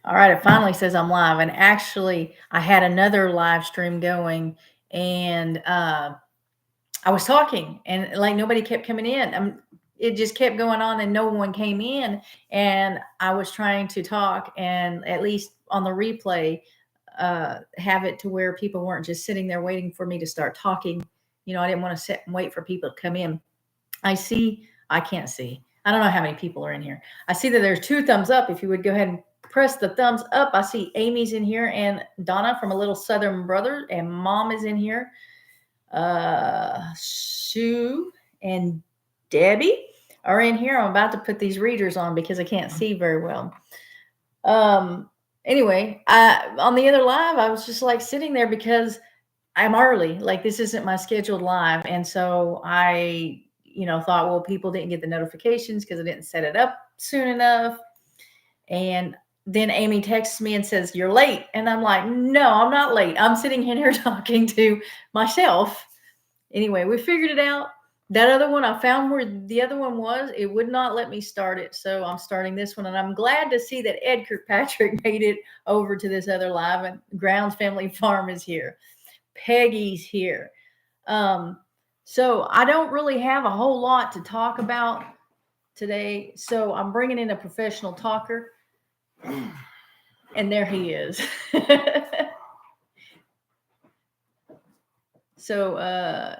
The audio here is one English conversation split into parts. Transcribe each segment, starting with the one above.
All right, it finally says I'm live. And actually, I had another live stream going, and I was talking, and like nobody kept coming in. It just kept going on, and no one came in. And I was trying to talk, and at least on the replay, have it to where people weren't just sitting there waiting for me to start talking. I didn't want to sit and wait for people to come in. I can't see. I don't know how many people are in here. I see that there's 2 thumbs up. If you would go ahead and press the thumbs up. I see Amy's in here, and Donna from A Little Southern Brother, and Mom is in here. Sue and Debbie are in here. I'm about to put these readers on because I can't see very well. Anyway, on the other live, I was just like sitting there because I'm early. Like, this isn't my scheduled live. And so I, thought, well, people didn't get the notifications because I didn't set it up soon enough. And then Amy texts me and says, "You're late." And I'm like, no, I'm not late. I'm sitting here talking to myself. Anyway, we figured it out. That other one, I found where the other one was. It would not let me start it. So I'm starting this one. And I'm glad to see that Ed Kirkpatrick made it over to this other live. And Grounds Family Farm is here. Peggy's here. So I don't really have a whole lot to talk about today. So I'm bringing in a professional talker. And there he is. So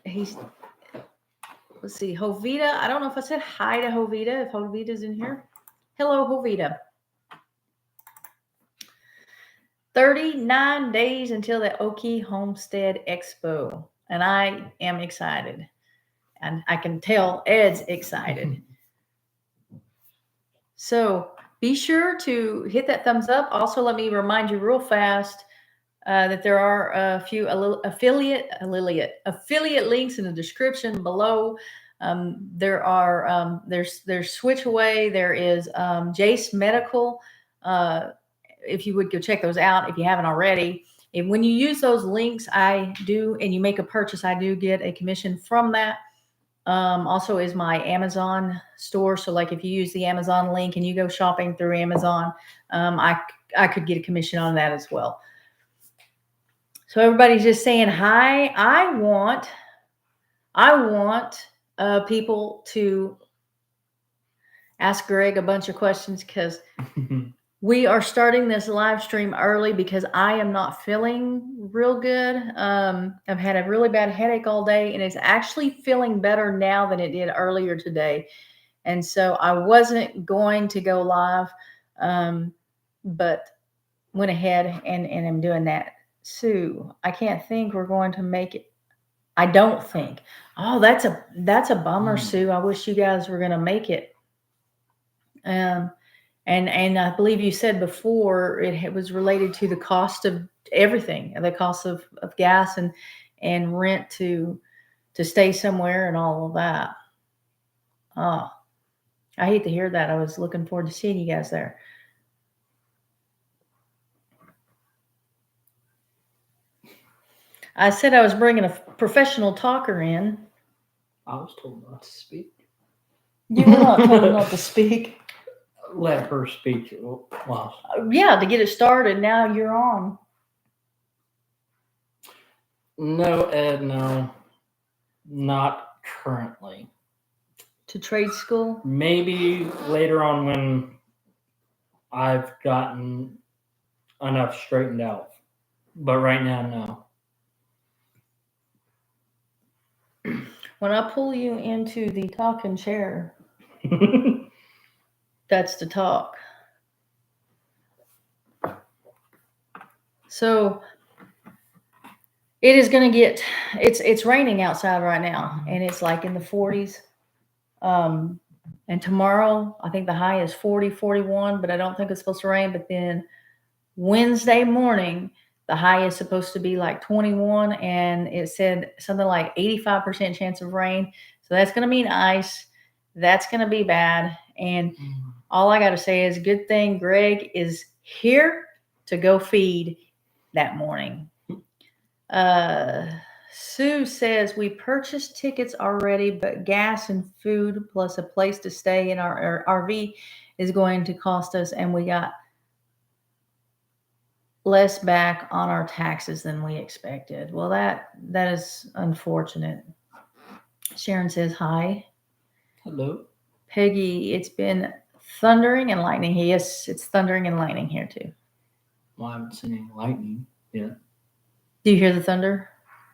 he's, let's see, Jovita. I don't know if I said hi to Jovita, if Jovita's in here. Hello, Jovita. 39 days until the Okie Homestead Expo. And I am excited. And I can tell Ed's excited. So be sure to hit that thumbs up. Also, let me remind you real fast that there are a few affiliate links in the description below. There's Switchaway. There is Jace Medical. If you would go check those out if you haven't already. And when you use those links, and you make a purchase, I do get a commission from that. Also is my Amazon store. So like if you use the Amazon link and you go shopping through Amazon, I could get a commission on that as well. So everybody's just saying hi. I want people to ask Greg a bunch of questions because we are starting this live stream early because I am not feeling real good. I've had a really bad headache all day, and it's actually feeling better now than it did earlier today. And so I wasn't going to go live, but went ahead and I'm doing that. Sue, I can't think we're going to make it. I don't think. Oh, that's a bummer, Sue. I wish you guys were going to make it. And I believe you said before it was related to the cost of everything, the cost of gas and rent to stay somewhere and all of that. Oh, I hate to hear that. I was looking forward to seeing you guys there. I said I was bringing a professional talker in. I was told not to speak. You were not told not to speak. Let her speak. Well, yeah, to get it started. Now you're on. No, Ed, no. Not currently. To trade school? Maybe later on when I've gotten enough straightened out. But right now, no. When I pull you into the talking chair, that's the talk. So it is going to get, it's raining outside right now, and it's like in the 40s. And tomorrow, I think the high is 40, 41, but I don't think it's supposed to rain. But then Wednesday morning, the high is supposed to be like 21, and it said something like 85% chance of rain. So that's going to mean ice. That's going to be bad. And all I got to say is good thing Greg is here to go feed that morning. Sue says we purchased tickets already, but gas and food plus a place to stay in our RV is going to cost us. And we got less back on our taxes than we expected. Well, that is unfortunate. Sharon says hi. Hello. Peggy, it's been thundering and lightning. Yes, it's thundering and lightning here too. Well, I haven't seen any lightning yet. Do you hear the thunder?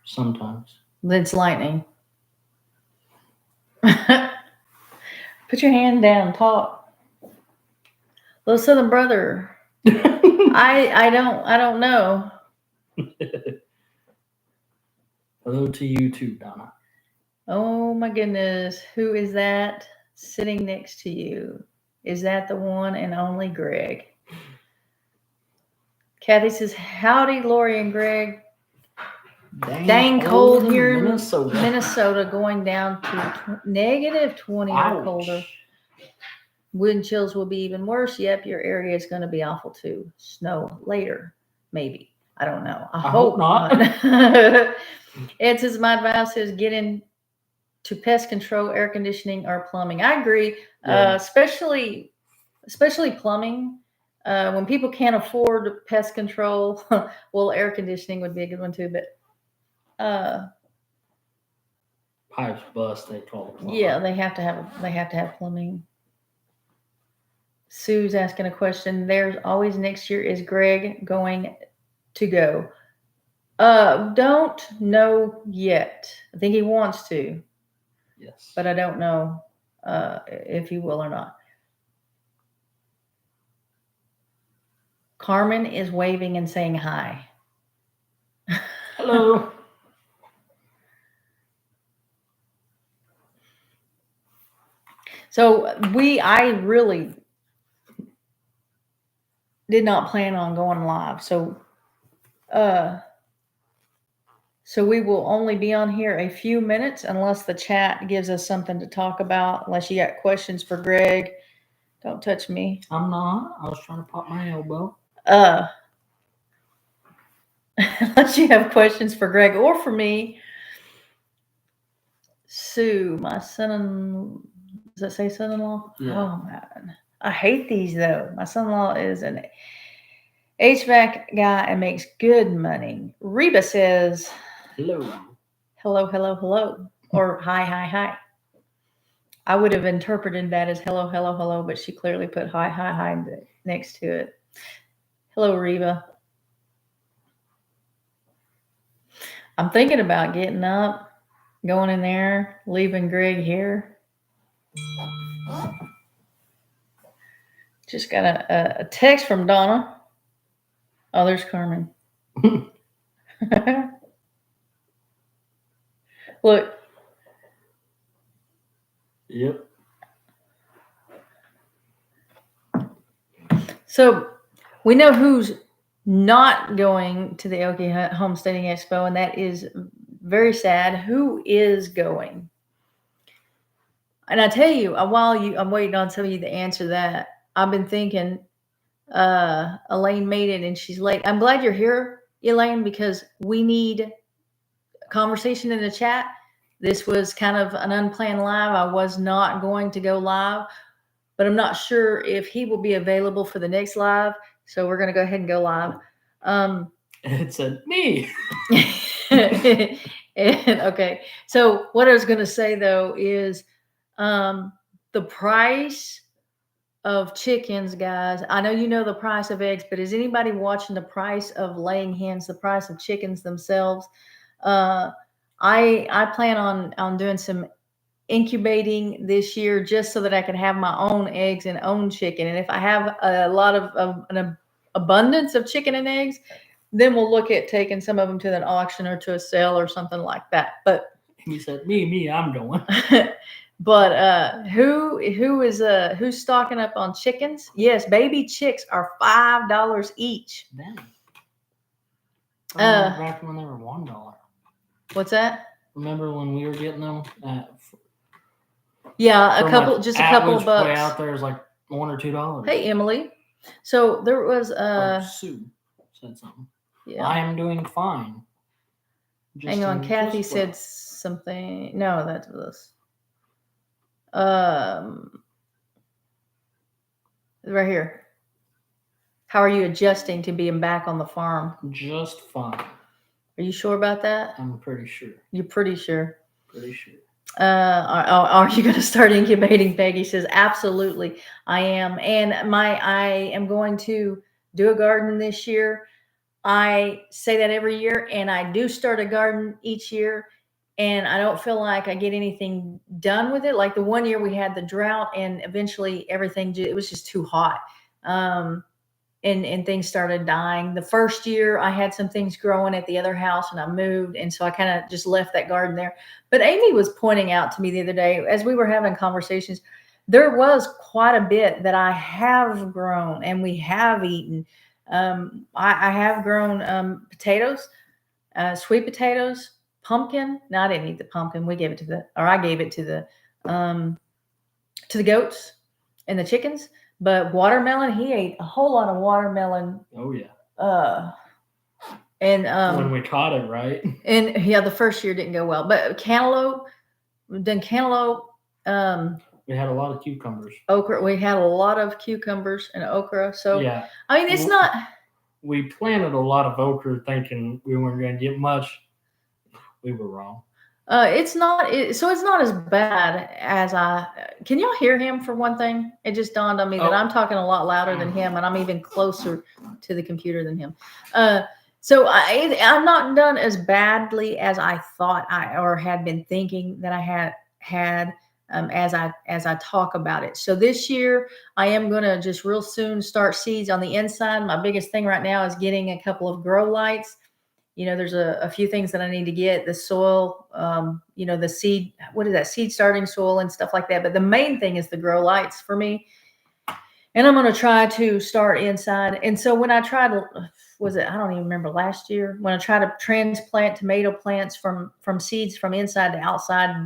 Sometimes. It's lightning. Put your hand down, talk. Little Southern brother. I don't know. Hello to you too, Donna. Oh my goodness. Who is that sitting next to you? Is that the one and only Greg? Kathy says, howdy, Lorie and Greg. Dang cold here in Minnesota. Minnesota, going down to negative 20 or colder. Wind chills will be even worse. Yep, your area is going to be awful too. Snow later, maybe. I don't know. I hope not. Ed says, my advice is get into pest control, air conditioning, or plumbing. I agree, Yeah. especially plumbing. When people can't afford pest control, well, air conditioning would be a good one too. But pipes bust, they call it. Yeah, they have to have plumbing. Sue's asking a question. There's always next year. Is Greg going to go? Don't know yet. I think he wants to. Yes. But I don't know if he will or not. Carmen is waving and saying hi. Hello. So I really did not plan on going live. So we will only be on here a few minutes unless the chat gives us something to talk about. Unless you got questions for Greg. Don't touch me. I'm not. I was trying to pop my elbow. Unless you have questions for Greg or for me. Sue, my son, does that say son-in-law? Yeah. Oh man, I hate these though. My son-in-law is an HVAC guy and makes good money. Reba says, hello, or hi. I would have interpreted that as hello, but she clearly put hi next to it. Hello, Reba. I'm thinking about getting up, going in there, leaving Greg here. Just got a text from Donna. Oh, there's Carmen. Look. Yep. So we know who's not going to the Okie Homesteading Expo, and that is very sad. Who is going? And I tell you, I'm waiting on some of you to answer that. I've been thinking, Elaine made it and she's late. I'm glad you're here, Elaine, because we need conversation in the chat. This was kind of an unplanned live. I was not going to go live, but I'm not sure if he will be available for the next live. So we're going to go ahead and go live. It said me. Okay. So what I was going to say though is the price of chickens, guys. I know you know the price of eggs, but is anybody watching the price of laying hens, the price of chickens themselves? I plan on doing some incubating this year just so that I can have my own eggs and own chicken. And if I have a lot of an abundance of chicken and eggs, then we'll look at taking some of them to an auction or to a sale or something like that. But he said, me, I'm going. But who's stocking up on chickens? Yes, baby chicks are $5 each. Dang. Back when they were $1. What's that? Remember when we were getting them? Yeah, a couple of bucks. Way out there is like $1 or $2. Hey, Emily. So there was Sue said something. Yeah. I am doing fine. Hang on, Kathy said something. No, that was right here. How are you adjusting to being back on the farm? Just fine. Are you sure about that? I'm pretty sure. You're pretty sure. Pretty sure. Are you going to start incubating? Peggy says, absolutely, I am. And I am going to do a garden this year. I say that every year, and I do start a garden each year, and I don't feel like I get anything done with it. Like the one year we had the drought, and eventually everything, it was just too hot. And things started dying. The first year I had some things growing at the other house and I moved. And so I kind of just left that garden there. But Amy was pointing out to me the other day, as we were having conversations, there was quite a bit that I have grown and we have eaten. I have grown potatoes, sweet potatoes, pumpkin. No, I didn't eat the pumpkin. I gave it to the goats and the chickens. But watermelon, he ate a whole lot of watermelon. Oh yeah. And when we caught it, right? And yeah, the first year didn't go well. But cantaloupe, then cantaloupe. We had a lot of cucumbers. Okra. We had a lot of cucumbers and okra. So yeah, I mean, it's not. We planted a lot of okra thinking we weren't going to get much. We were wrong. It's not. So it's not as bad as I. Can y'all hear him for one thing? It just dawned on me that I'm talking a lot louder than him, and I'm even closer to the computer than him. So I'm not done as badly as I thought or had been thinking that I had as I talk about it. So this year I am going to just real soon start seeds on the inside. My biggest thing right now is getting a couple of grow lights. There's a few things that I need to get, the soil, the seed, what is that, seed starting soil and stuff like that. But the main thing is the grow lights for me. And I'm going to try to start inside. And so when I tried, I don't even remember last year, when I tried to transplant tomato plants from seeds from inside to outside,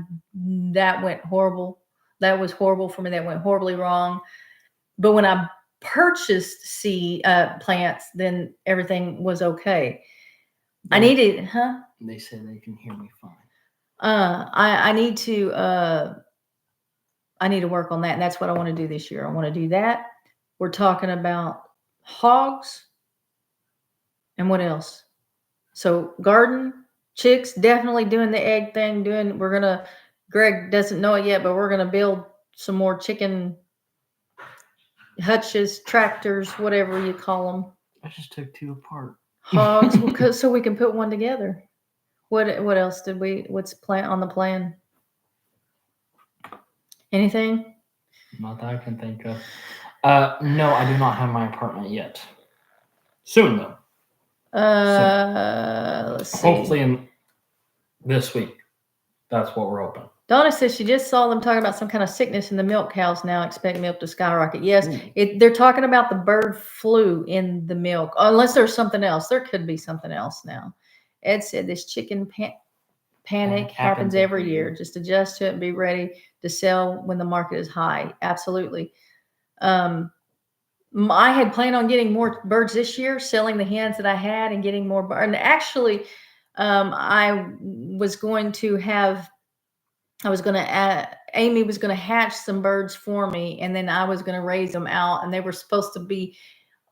that went horrible. That was horrible for me. That went horribly wrong. But when I purchased seed plants, then everything was okay. I needed, huh? They said they can hear me fine. I need to work on that, and that's what I want to do this year. I want to do that. We're talking about hogs, and what else? So garden, chicks, definitely doing the egg thing. Greg doesn't know it yet, but we're gonna build some more chicken hutches, tractors, whatever you call them. I just took two apart. Hogs, so we can put one together. What else what's on the plan? Anything? Not that I can think of. No, I do not have my apartment yet. Soon though. Let's see. Hopefully in this week. That's what we're hoping. Donna says she just saw them talking about some kind of sickness in the milk cows now. Expect milk to skyrocket. Yes, they're talking about the bird flu in the milk. Unless there's something else. There could be something else now. Ed said this chicken panic happens every year. Just adjust to it and be ready to sell when the market is high. Absolutely. I had planned on getting more birds this year, selling the hens that I had and getting more birds. And actually, Amy was going to hatch some birds for me, and then I was going to raise them out, and they were supposed to be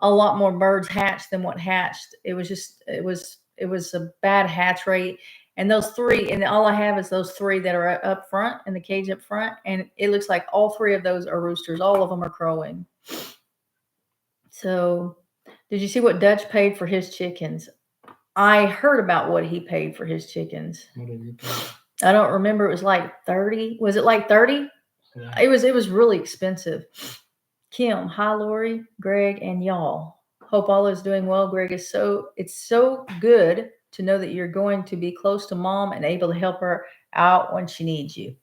a lot more birds hatched than what hatched. It was a bad hatch rate. And those three, and all I have is those three that are up front in the cage up front. And it looks like all three of those are roosters. All of them are crowing. So did you see what Dutch paid for his chickens? I heard about what he paid for his chickens. What did he pay? I don't remember. It was like 30. Was it like 30? Yeah. It was really expensive. Kim, hi, Lorie, Greg, and y'all. Hope all is doing well. Greg, it's so good to know that you're going to be close to mom and able to help her out when she needs you.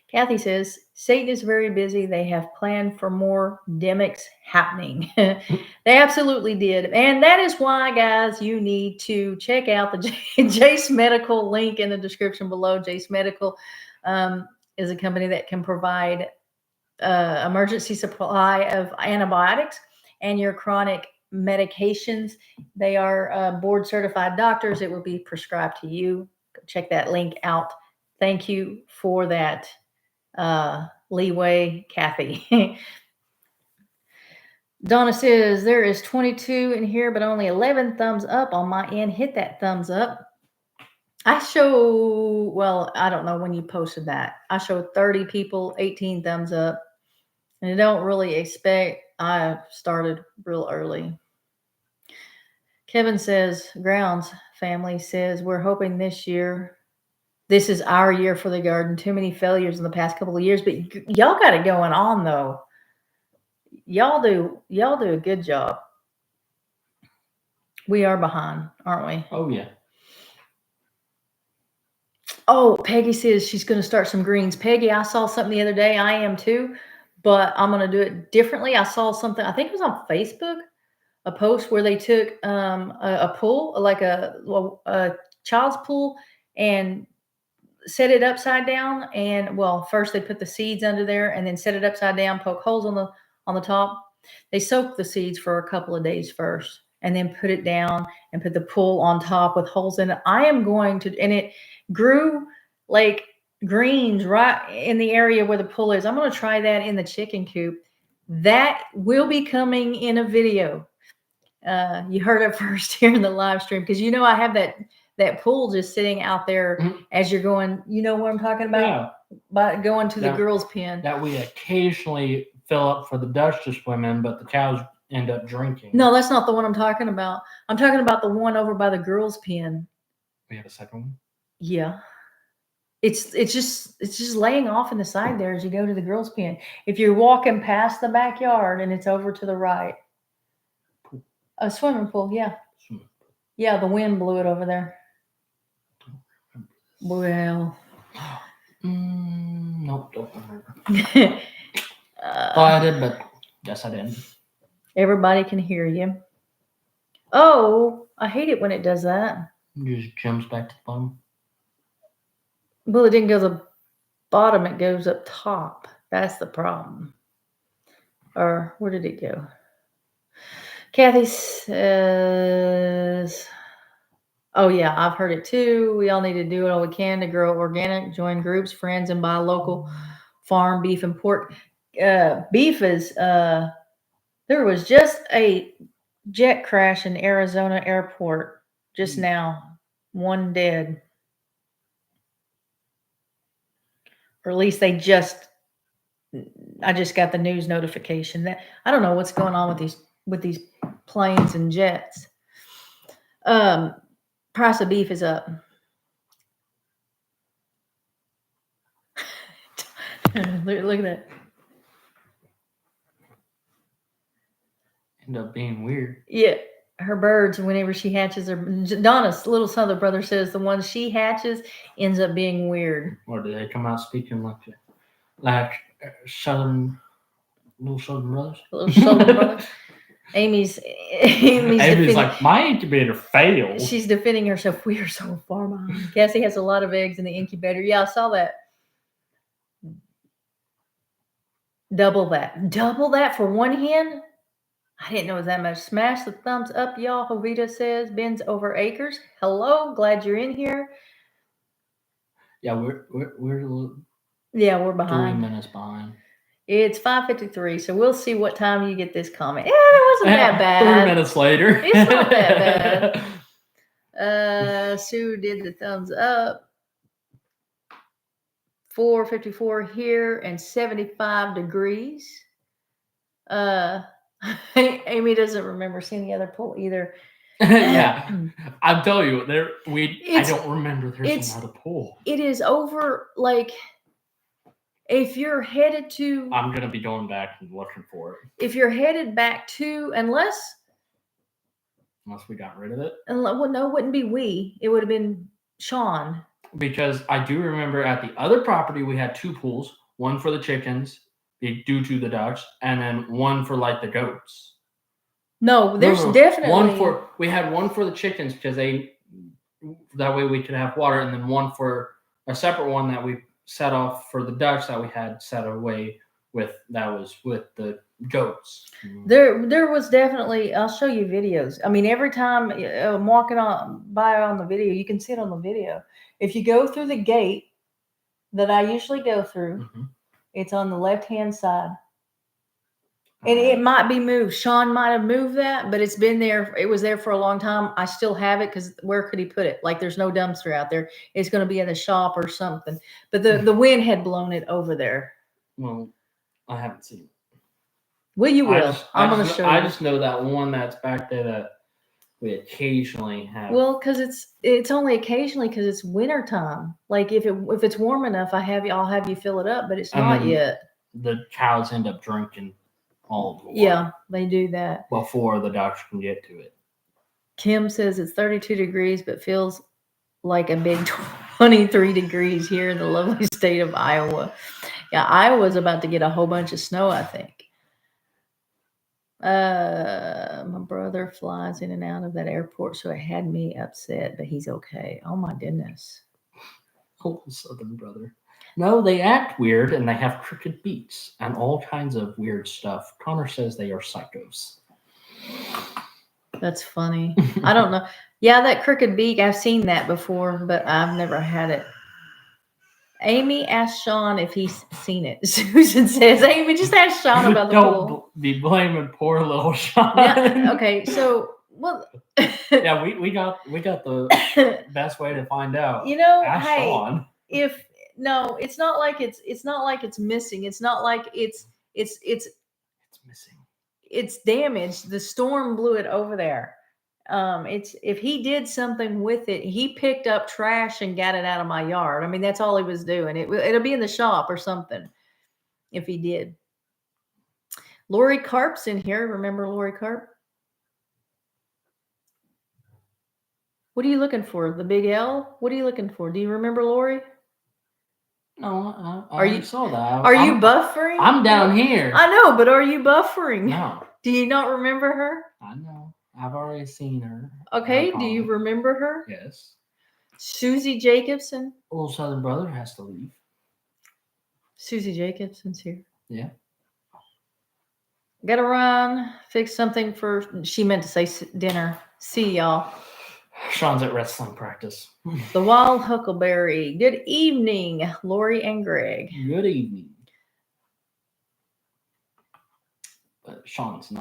Kathy says, Satan is very busy. They have planned for more demics happening. They absolutely did. And that is why, guys, you need to check out the Jace Medical link in the description below. Jace Medical is a company that can provide emergency supply of antibiotics and your chronic medications. They are board certified doctors. It will be prescribed to you. Check that link out. Thank you for that leeway, Kathy. Donna says there is 22 in here, but only 11 thumbs up on my end. Hit that thumbs up. I don't know when you posted that. I showed 30 people, 18 thumbs up. And I don't really expect, I started real early. Kevin says, Grounds family says, we're hoping this is our year for the garden. Too many failures in the past couple of years, but y'all got it going on though. Y'all do a good job. We are behind, aren't we? Oh yeah. Oh, Peggy says she's going to start some greens. Peggy, I saw something the other day. I am too, but I'm going to do it differently. I saw something, I think it was on Facebook, a post where they took a pool, like a child's pool, and set it upside down. And first they put the seeds under there and then set it upside down, poke holes on the top. They soaked the seeds for a couple of days first and then put it down and put the pool on top with holes in it. I am going to, and it grew like greens right in the area where the pool is. I'm going to try that in the chicken coop. That will be coming in a video. You heard it first here in the live stream, because I have that pool just sitting out there as you're going. You know what I'm talking about? Yeah. By going to the girls' pen. That we occasionally fill up for the Dutch to swim in, but the cows end up drinking. No, that's not the one I'm talking about. I'm talking about the one over by the girls' pen. We have a second one? Yeah. It's just laying off in the side there as you go to the girls' pen. If you're walking past the backyard and it's over to the right. A swimming pool, yeah. Yeah, the wind blew it over there. Well. Nope, don't remember. I did, but yes, I did. Everybody can hear you. Oh, I hate it when it does that. It just jumps back to the bottom. Well, it didn't go to the bottom. It goes up top. That's the problem. Or where did it go? Kathy says, oh, yeah, I've heard it too. We all need to do all we can to grow organic, join groups, friends, and buy local farm beef and pork. Beef is, there was just a jet crash in Arizona airport just now. One dead. Or at least I just got the news notification that I don't know what's going on with these planes and jets. Price of beef is up. Look at that. End up being weird. Yeah, her birds, whenever she hatches, Donna's little son, the brother says the one she hatches ends up being weird. Or do they come out speaking like southern brothers? Little southern brothers. Amy's like, my incubator failed. She's defending herself. We are so far behind. Cassie has a lot of eggs in the incubator. Yeah, I saw that. Double that for one hen. I didn't know it was that much. Smash the thumbs up, y'all. Jovita says, Ben's over acres. Hello, glad you're in here. Yeah, we're behind. 3 minutes behind. It's 5:53, so we'll see what time you get this comment. Yeah, it wasn't that bad. 3 minutes later. It's not that bad. Sue did the thumbs up. 4:54 here and 75 degrees. Amy doesn't remember seeing the other pool either. Yeah, I'll tell you, I don't remember there's another pool. It is over, like, if you're headed to... I'm going to be going back and looking for it. If you're headed back to, unless we got rid of it? Well, no, it wouldn't be we. It would have been Sean. Because I do remember at the other property, we had two pools. One for the chickens, due to the ducks, and then one for, like, the goats. No, there's definitely... We had one for the chickens because that way we could have water, and then one for a separate one that we set off for the ducks that we had set away with the goats. There was definitely, I'll show you videos. I mean, every time I'm walking by on the video, you can see it on the video. If you go through the gate that I usually go through, it's on the left-hand side. And it might be moved. Sean might have moved that, but it's been there. It was there for a long time. I still have it because where could he put it? Like there's no dumpster out there. It's going to be in the shop or something. But the wind had blown it over there. Well, I haven't seen it. Well, you will. I'm going to show you. I just know that one that's back there that we occasionally have. Well, because it's only occasionally because it's winter time. Like if it's warm enough, I'll have you fill it up, but it's not yet. The cows end up drinking all of the water. Yeah, they do that before the doctor can get to it. Kim says it's 32 degrees, but feels like a big 23 degrees here in the lovely state of Iowa. Yeah, Iowa's about to get a whole bunch of snow, I think. My brother flies in and out of that airport, so it had me upset, but he's okay. Oh my goodness. Oh, Southern brother. No, they act weird and they have crooked beaks and all kinds of weird stuff. Connor says they are psychos. That's funny. I don't know. Yeah, that crooked beak, I've seen that before, but I've never had it. Amy asked Sean if he's seen it. Susan says, Amy, just ask Sean about the pool. Don't be blaming poor little Sean. Yeah, okay, so well yeah, we got the best way to find out. You know, ask hey, Sean. No, it's not like it's missing. It's not like it's missing. It's damaged. The storm blew it over there. It's if he did something with it, he picked up trash and got it out of my yard. I mean, that's all he was doing. It'll be in the shop or something if he did. Lorie Carp's in here. Remember Lorie Carp? What are you looking for? The big L? What are you looking for? Do you remember Lorie? No, I saw that. Are you buffering? I'm down here. I know, but are you buffering? No. Do you not remember her? I know. I've already seen her. Okay, do you remember her? Yes. Susie Jacobson? Old Southern brother has to leave. Susie Jacobson's here. Yeah. Gotta run. Fix something for... She meant to say dinner. See y'all. Sean's at wrestling practice. The Wild Huckleberry. Good evening, Lorie and Greg. Good evening. But Sean's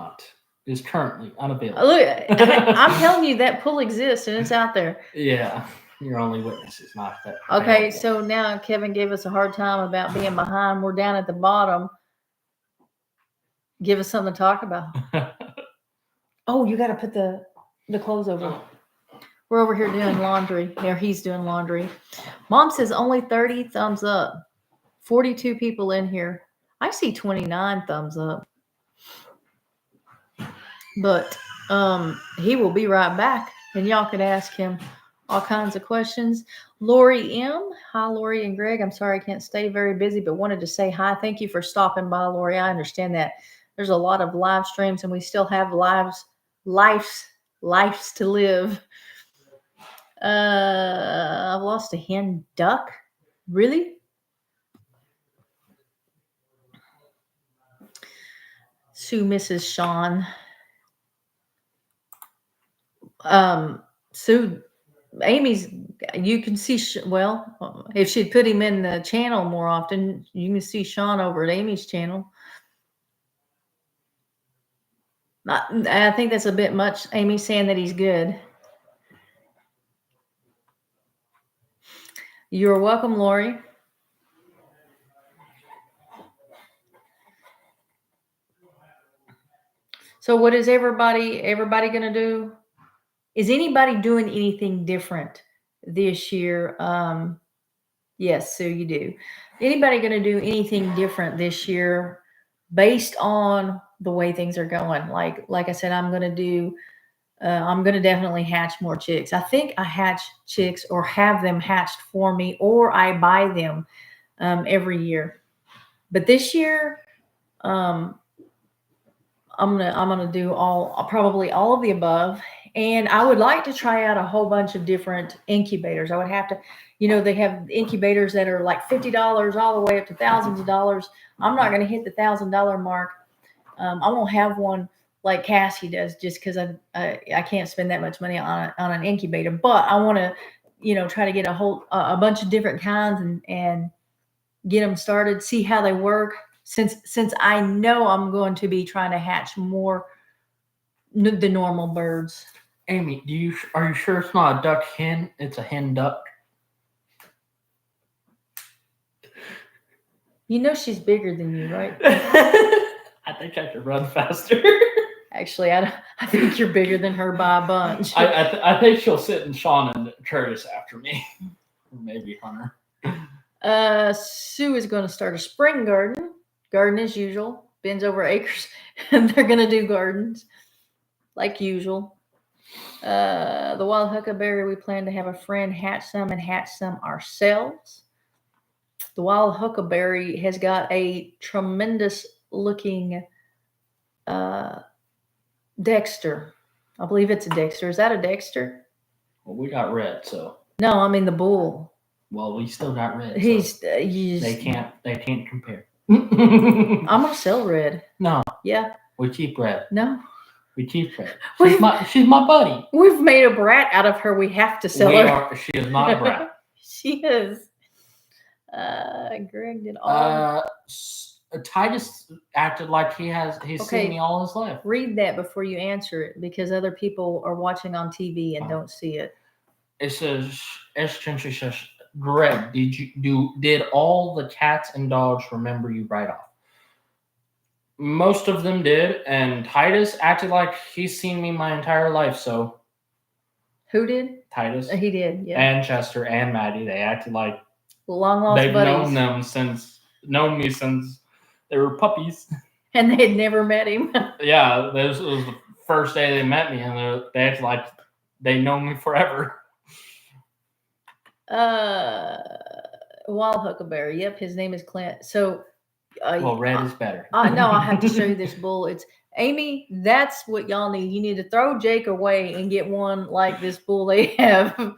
is currently unavailable. Look, I'm telling you that pool exists and it's out there. Yeah, your only witness is not that. Okay, available. so now Kevin gave us a hard time about being behind. We're down at the bottom. Give us something to talk about. Oh, you got to put the clothes over. We're over here doing laundry. There, he's doing laundry. Mom says only 30 thumbs up. 42 people in here. I see 29 thumbs up. But he will be right back, and y'all could ask him all kinds of questions. Lorie M. Hi, Lorie and Greg. I'm sorry I can't stay very busy, but wanted to say hi. Thank you for stopping by, Lorie. I understand that there's a lot of live streams, and we still have lives to live. I've lost a hen duck. Really? Sue misses Sean. Sue, Amy's, you can see, well, if she'd put him in the channel more often, you can see Sean over at Amy's channel. I think that's a bit much. Amy's saying that he's good. You're welcome, Lorie. So what is everybody going to do? Is anybody doing anything different this year? Yes, Sue, you do. Anybody going to do anything different this year based on the way things are going? Like I said, I'm going to definitely hatch more chicks. I think I hatch chicks or have them hatched for me, or I buy them every year. But this year, I'm gonna do probably all of the above. And I would like to try out a whole bunch of different incubators. I would have to, they have incubators that are like $50 all the way up to thousands of dollars. I'm not going to hit the $1,000 mark. I won't have one like Cassie does just because I can't spend that much money on an incubator. But I want to, try to get a bunch of different kinds and get them started, see how they work, since I know I'm going to be trying to hatch more the normal birds. Amy, are you sure it's not a duck hen? It's a hen duck. You know she's bigger than you, right? I think I could run faster. Actually, I think you're bigger than her by a bunch. I think she'll sit in Sean and Curtis after me. Maybe Hunter. Sue is going to start a spring garden as usual. Ben's over acres, and they're going to do gardens like usual. The wild huckleberry, we plan to have a friend hatch some and hatch some ourselves. The wild huckleberry has got a tremendous looking Dexter. I believe it's a Dexter. Is that a Dexter? Well, we got red, so. No, I mean the bull. Well, we still got red. He's so they can't compare. I'm gonna sell red. No. Yeah. We keep red. No. We keep red. She's my buddy. We've made a brat out of her. We have to sell her. She is not a brat. She is. Greg did all. Titus acted like he's seen me all his life. Read that before you answer it, because other people are watching on TV and don't see it. It says, S. Gentry says, Greg, did all the cats and dogs remember you right off? Most of them did, and Titus acted like he's seen me my entire life, so. Who did? Titus. He did, yeah. And Chester and Maddie, they acted like long lost they've buddies. known me since they were puppies. And they had never met him. Yeah, this was the first day they met me, and they acted like they know me forever. Wild huckleberry. Yep, his name is Clint. So, well, red is better. No, I have to show you this bull. It's Amy. That's what y'all need. You need to throw Jake away and get one like this bull they have.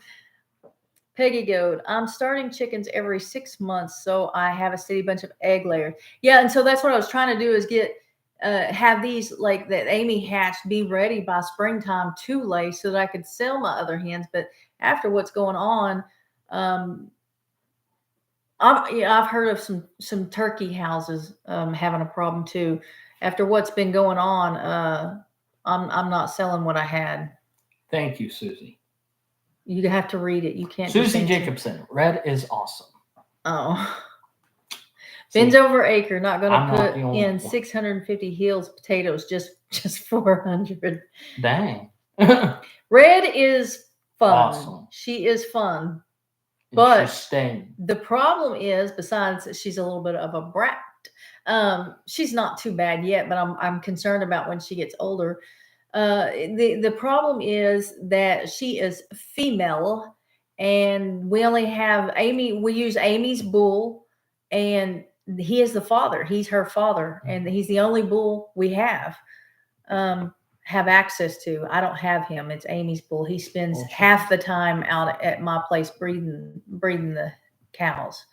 Peggy Goat. I'm starting chickens every 6 months, so I have a steady bunch of egg layers. Yeah, and so that's what I was trying to do is get have these like that Amy hatched be ready by springtime to lay so that I could sell my other hens. But after what's going on, I've heard of some turkey houses having a problem too. After what's been going on, I'm not selling what I had. Thank you, Susie. You have to read it. You can't. Susie Jacobson. Red is awesome. Oh. Ben's over acre. Not going to put in one. 650 heels potatoes. Just 400. Dang. Red is fun. Awesome. She is fun. And but she's staying. The problem is, besides she's a little bit of a brat, she's not too bad yet, but I'm concerned about when she gets older. The problem is that she is female, and we only have Amy. We use Amy's bull, and he is the father. He's her father, and he's the only bull we have access to. I don't have him. It's Amy's bull. He spends half the time out at my place breeding the cows.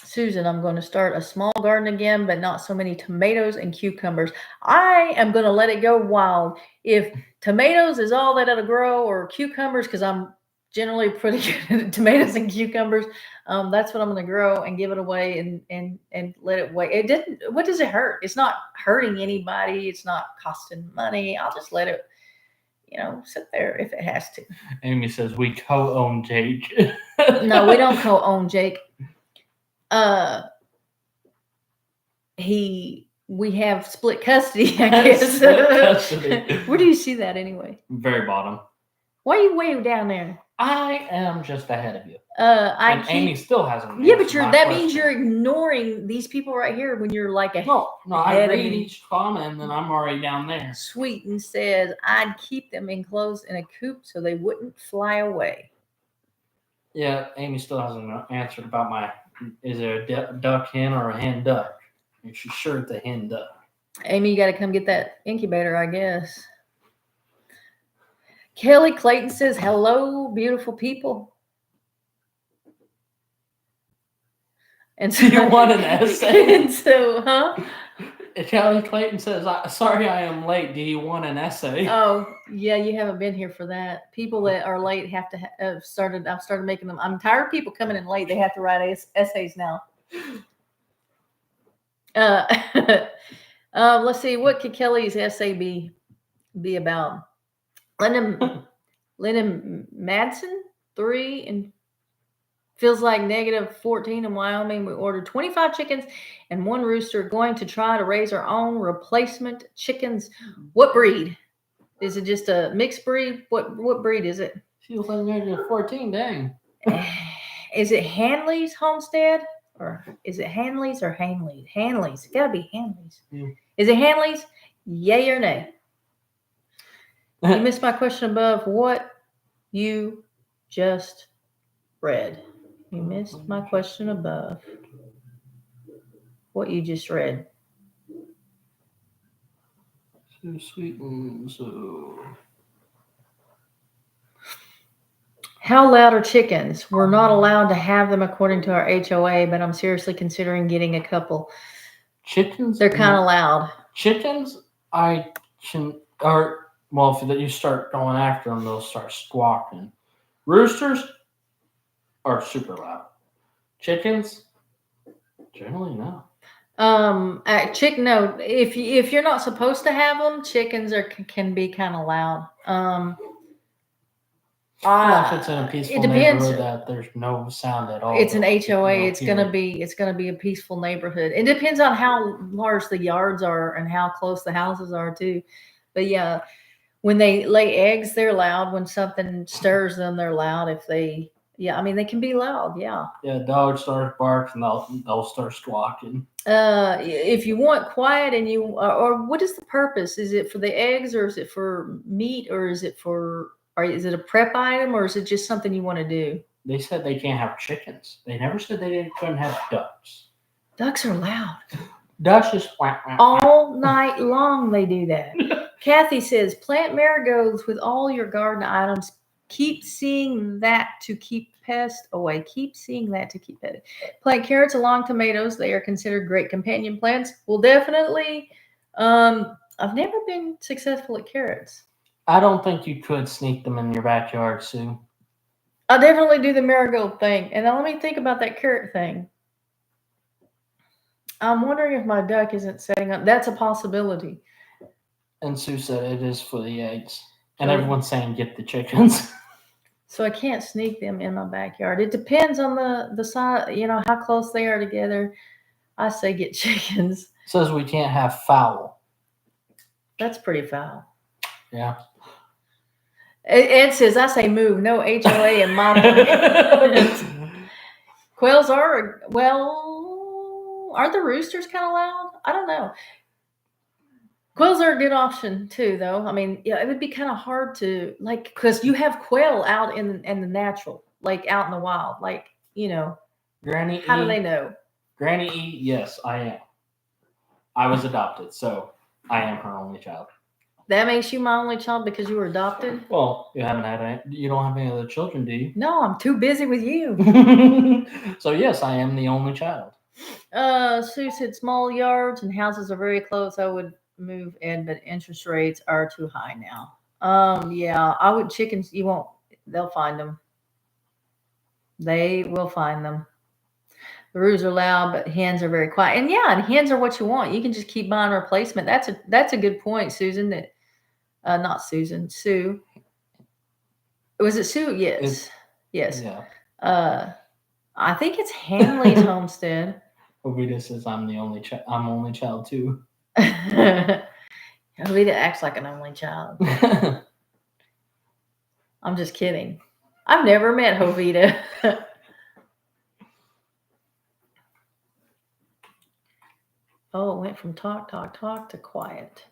Susan, I'm going to start a small garden again, but not so many tomatoes and cucumbers. I am going to let it go wild. If tomatoes is all that it'll grow, or cucumbers, because I'm generally pretty good at tomatoes and cucumbers, that's what I'm going to grow and give it away and let it wait. What does it hurt? It's not hurting anybody. It's not costing money. I'll just let it, sit there if it has to. Amy says we co-own Jake. No, we don't co-own Jake. We have split custody, I guess. Split custody. Where do you see that anyway? Very bottom. Why are you way down there? I am just ahead of you. Amy still hasn't. Yeah, but that means you're ignoring these people right here when you're like No, I read each comment and then I'm already down there. Sweeten says I'd keep them enclosed in a coop so they wouldn't fly away. Yeah, Amy still hasn't answered about is there a duck hen or a hen duck? And she's sure it's a hen duck. Amy, you got to come get that incubator, I guess. Kelly Clayton says, hello, beautiful people. And so you want an essay? And so, huh? Kelly Clayton says, sorry I am late. Do you want an essay? Oh, yeah, you haven't been here for that. People that are late have to I've started making them. I'm tired of people coming in late. They have to write essays now. Let's see. What could Kelly's SAB be about? Lyndon Madsen, 3, and feels like -14 in Wyoming. We ordered 25 chickens and 1 rooster. Going to try to raise our own replacement chickens. What breed? Is it just a mixed breed? What breed is it? She was like -14. Dang. Is it Hanley's Homestead? Or is it Hanley's or Hanley's? Hanley's. It's got to be Hanley's. Yeah. Is it Hanley's? Yay or nay? You missed my question above. What you just read. You missed my question above. What you just read. So sweet and so. How loud are chickens? We're not allowed to have them according to our HOA, but I'm seriously considering getting a couple. Chickens? They're kind of loud. Chickens, if you start going after them, they'll start squawking. Roosters are super loud. Chickens, generally no. No. If you're not supposed to have them, chickens can be kind of loud. If it's in a peaceful neighborhood that there's no sound at all. It's an HOA. It's gonna be a peaceful neighborhood. It depends on how large the yards are and how close the houses are too. But yeah, when they lay eggs, they're loud. When something stirs them, they're loud. They can be loud. Yeah. Yeah, dogs start barking, they'll start squawking. If you want quiet and or what is the purpose? Is it for the eggs, or is it for meat, or is it is it a prep item, or is it just something you want to do? They said they can't have chickens. They never said they couldn't have ducks. Ducks are loud. Ducks just quack, quack, quack. All night long they do that. Kathy says, plant marigolds with all your garden items. Keep seeing that to keep pests away. Keep seeing that to keep pests. Plant carrots along tomatoes. They are considered great companion plants. Well, definitely. I've never been successful at carrots. I don't think you could sneak them in your backyard, Sue. I'll definitely do the marigold thing. And now let me think about that carrot thing. I'm wondering if my duck isn't setting up. That's a possibility. And Sue said it is for the eggs. And everyone's saying get the chickens. So I can't sneak them in my backyard. It depends on the size, how close they are together. I say get chickens. It says we can't have fowl. That's pretty foul. Yeah. Ed says, I say move. No HOA in my place. Quails aren't the roosters kind of loud? I don't know. Quails are a good option too, though. I mean, yeah, it would be kind of hard to because you have quail out in the natural, out in the wild, Granny how do they know? Granny E, yes, I am. I was adopted, so I am her only child. That makes you my only child because you were adopted? Well, you don't have any other children, do you? No, I'm too busy with you. So yes, I am the only child. Sue said small yards and houses are very close. I would move in, but interest rates are too high now. Yeah, I would chickens. They'll find them. They will find them. The roos are loud, but hens are very quiet. And yeah, hens are what you want. You can just keep buying replacement. That's a good point, Susan. That not Susan, Sue. Was it Sue? Yes. Yes. Yeah. I think it's Hanley's Homestead. Ovita says I'm only child too. Ovita acts like an only child. I'm just kidding. I've never met Ovita. Oh, it went from talk to quiet.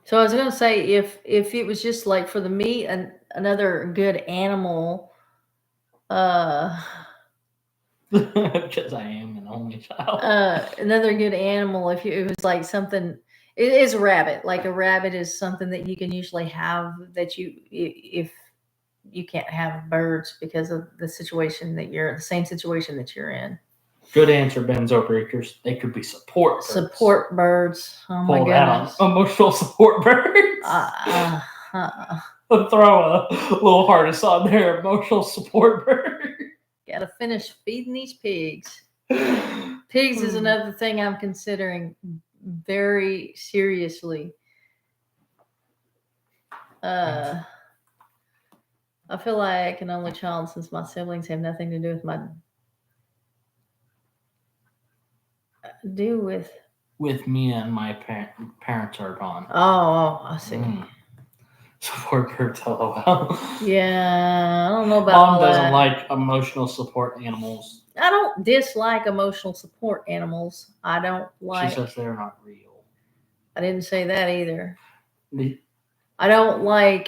So I was going to say, if it was just like for the meat and another good animal, because I am an only child. Another good animal, if it was like something, it is a rabbit. Like a rabbit is something that you can usually have if you can't have birds because of the situation the same situation that you're in. Good answer, Benzo Breakers. They could be support birds. Support birds. Oh my goodness. Emotional support birds. Throw a little hardest on there. Emotional support bird. Gotta finish feeding these pigs. Pigs is another thing I'm considering very seriously. I feel like an only child since my siblings have nothing to do with with me and my parents are gone. Oh, I see. Support groups, lol. Yeah, I don't know about Mom all doesn't that. like emotional support animals. I don't dislike emotional support animals. I don't like. She says they're not real. I didn't say that either. I don't like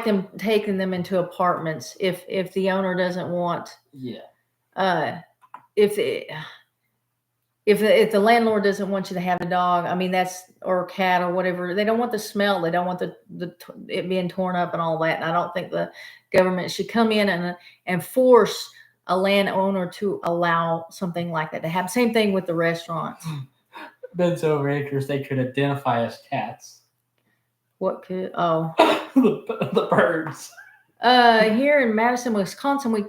them taking them into apartments if the owner doesn't want. Yeah. If the landlord doesn't want you to have a dog, I mean or a cat or whatever, they don't want the smell. They don't want it being torn up and all that. And I don't think the government should come in and force a landowner to allow something like that to happen. Same thing with the restaurants. Ben's over acres, they could identify as cats. What could the birds. Here in Madison, Wisconsin,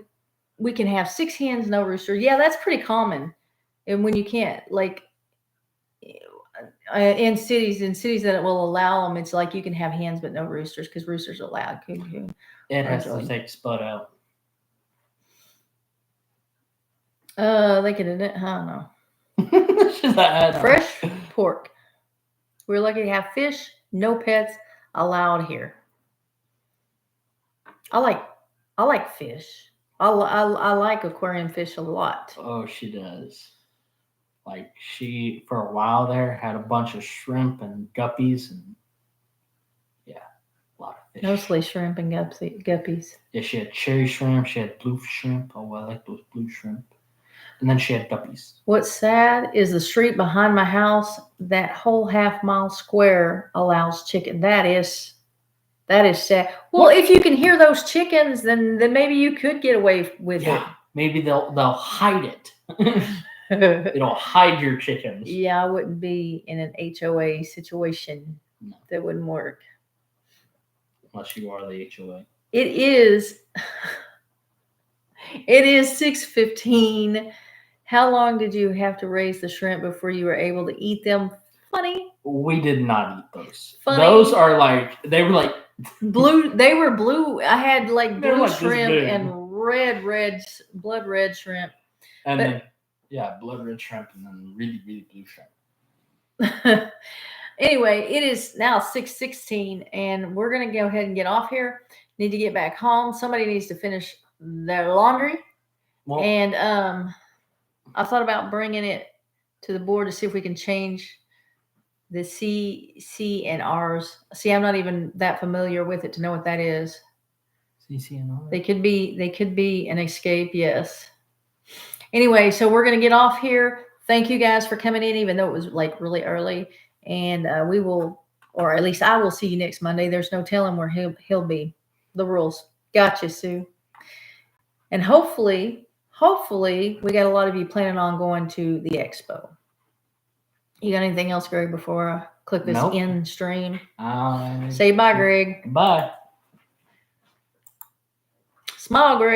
we can have 6 hens, no roosters. Yeah, that's pretty common. And when you can't, like in cities that will allow them, it's like you can have hens but no roosters because roosters are loud. It has to take spud out. They could, I don't know. Fresh pork. We're lucky to have fish, no pets allowed here. I like fish. I like aquarium fish a lot. Oh, she does. Like she, for a while there, had a bunch of shrimp and guppies and a lot of fish. Mostly shrimp and guppies. Yeah, she had cherry shrimp. She had blue shrimp. Oh, I like those blue shrimp. And then she had guppies. What's sad is the street behind my house, that whole half-mile square allows chicken. That is sad. Well, if you can hear those chickens, then maybe you could get away with it. Maybe they'll hide it. It'll hide your chickens. Yeah, I wouldn't be in an HOA situation. No. That wouldn't work. Unless you are the HOA. It is 6:15. How long did you have to raise the shrimp before you were able to eat them? Funny. We did not eat those. Funny. Those are they were like blue. They were blue. I had like blue shrimp and blood red shrimp. And then blood red shrimp and then really, really blue shrimp. Anyway, it is now 6:16 and we're going to go ahead and get off here. Need to get back home. Somebody needs to finish their laundry. Well, and I thought about bringing it to the board to see if we can change the C and R's. See, I'm not even that familiar with it to know what that is. CC and R. They could be an escape, yes. Anyway, so we're going to get off here. Thank you guys for coming in, even though it was like really early. And we will, or at least I will see you next Monday. There's no telling where he'll be. The rules. Gotcha, Sue. And hopefully, we got a lot of you planning on going to the expo. You got anything else, Greg, before I click this end stream? Say bye, Greg. Bye. Smile, Greg.